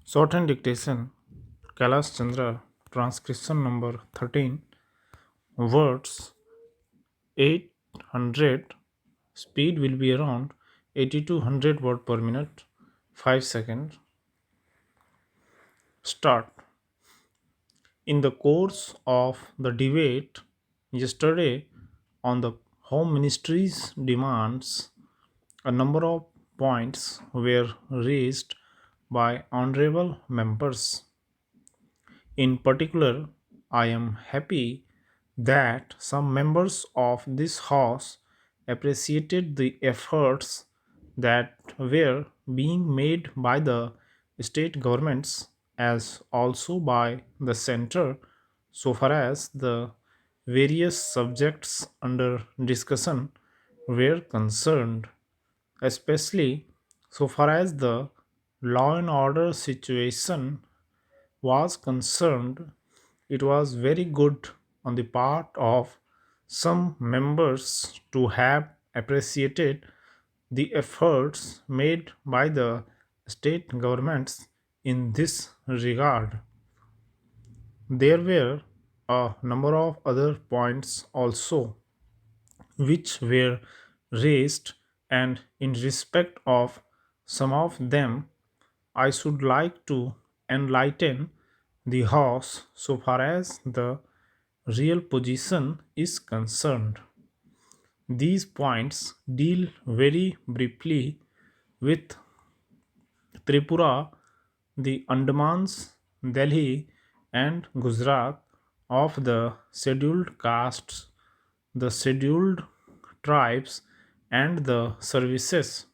Shorthand dictation, Kailash Chandra, transcription number 13, words 800, speed will be around 80 to 100 word per minute, 5 seconds. Start. In the course of the debate yesterday on the Home Ministry's demands, a number of points were raised by honorable members. In particular, I am happy that some members of this House appreciated the efforts that were being made by the state governments as also by the center so far as the various subjects under discussion were concerned, especially so far as the law and order situation was concerned. It was very good on the part of some members to have appreciated the efforts made by the state governments in this regard. There were a number of other points also which were raised, and in respect of some of them, I should like to enlighten the House so far as the real position is concerned. These points deal very briefly with Tripura, the Andamans, Delhi, and Gujarat of the scheduled castes, the scheduled tribes, and the services.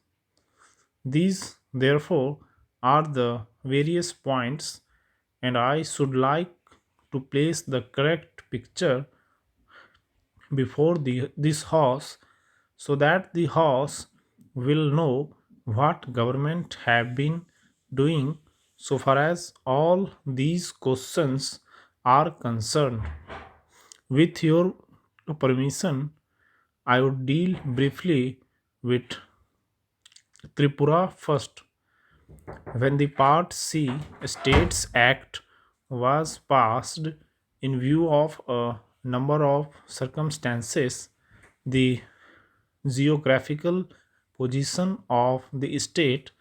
These, therefore, are the various points, and I should like to place the correct picture before this horse so that the horse will know what government have been doing so far as all these questions are concerned. With your permission, I would deal briefly with Tripura first. When the Part C States Act was passed in view of a number of circumstances, the geographical position of the state,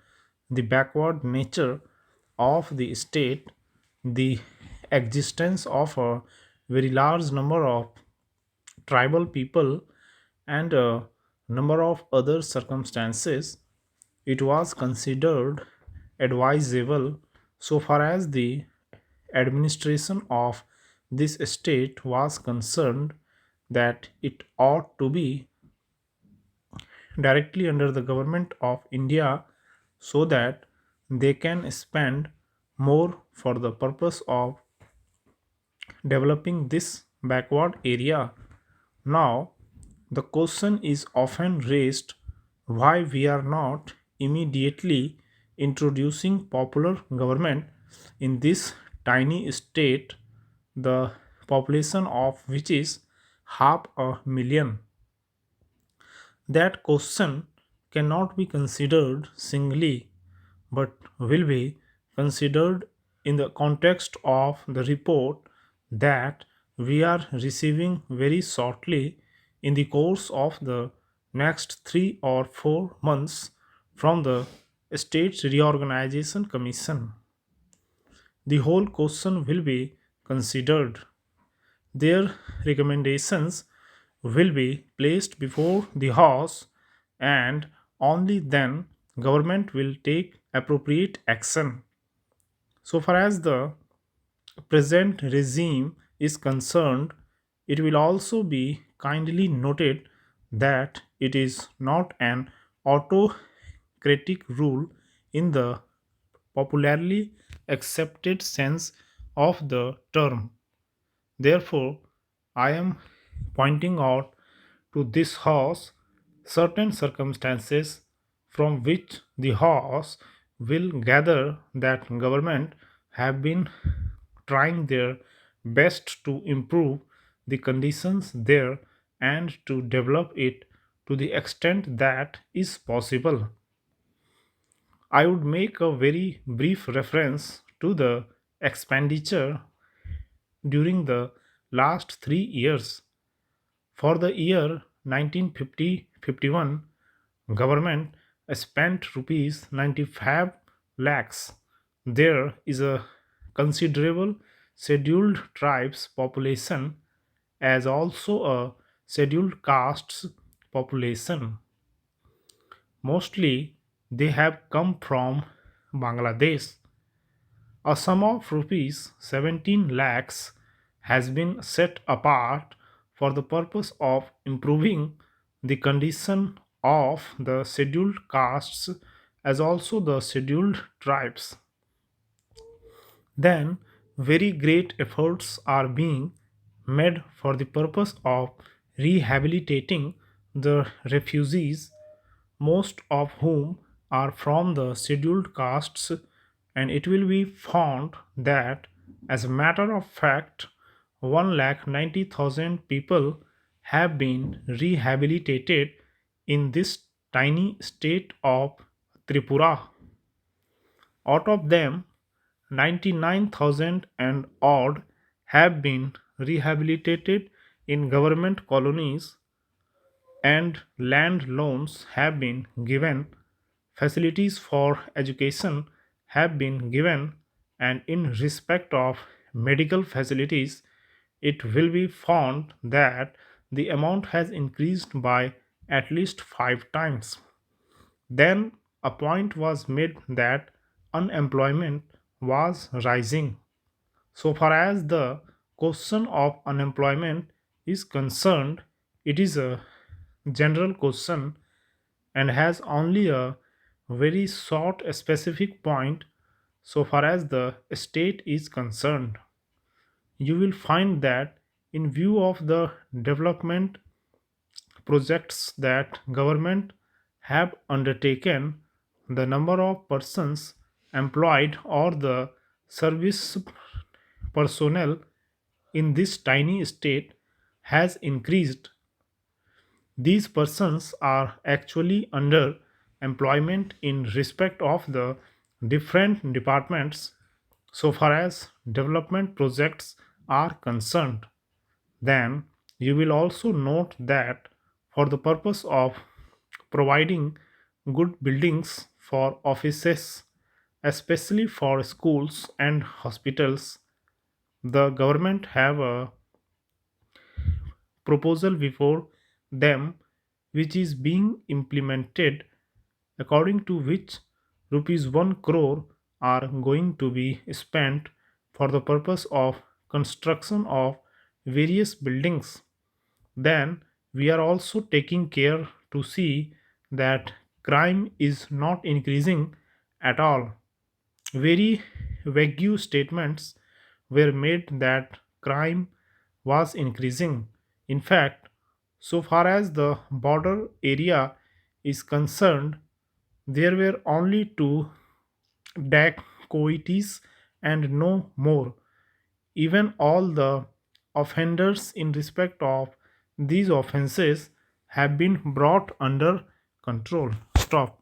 the backward nature of the state, the existence of a very large number of tribal people, and a number of other circumstances, it was considered advisable so far as the administration of this state was concerned that it ought to be directly under the government of India so that they can spend more for the purpose of developing this backward area. Now, the question is often raised why we are not immediately introducing popular government in this tiny state, the population of which is half a million. That question cannot be considered singly but will be considered in the context of the report that we are receiving very shortly in the course of the next 3 or 4 months from the State Reorganization Commission. The whole question will be considered. Their recommendations will be placed before the House, and only then government will take appropriate action. So far as the present regime is concerned, it will also be kindly noted that it is not an autocratic rule in the popularly accepted sense of the term. Therefore, I am pointing out to this House certain circumstances from which the House will gather that government have been trying their best to improve the conditions there and to develop it to the extent that is possible. I would make a very brief reference to the expenditure during the last 3 years. For the year 1950-51, government spent rupees 95 lakhs. There is a considerable scheduled tribes population as also a scheduled castes population. Mostly they have come from Bangladesh. A sum of rupees 17 lakhs has been set apart for the purpose of improving the condition of the scheduled castes as also the scheduled tribes. Then, very great efforts are being made for the purpose of rehabilitating the refugees, most of whom are from the scheduled castes, and it will be found that, as a matter of fact, 1,90,000 people have been rehabilitated in this tiny state of Tripura. Out of them, 99,000 and odd have been rehabilitated in government colonies, and land loans have been given, facilities for education have been given, and in respect of medical facilities, it will be found that the amount has increased by at least 5 times. Then a point was made that unemployment was rising. So far as the question of unemployment is concerned, it is a general question and has only a very short specific point so far as the state is concerned. You will find that in view of the development projects that government have undertaken, the number of persons employed or the service personnel in this tiny state has increased. These persons are actually under employment in respect of the different departments so far as development projects are concerned. Then you will also note that for the purpose of providing good buildings for offices, especially for schools and hospitals, the government have a proposal before them which is being implemented, according to which rupees 1 crore are going to be spent for the purpose of construction of various buildings. Then we are also taking care to see that crime is not increasing at all. Very vague statements were made that crime was increasing. In fact, so far as the border area is concerned, there were only two dacoities and no more. Even all the offenders in respect of these offenses have been brought under control. Stop.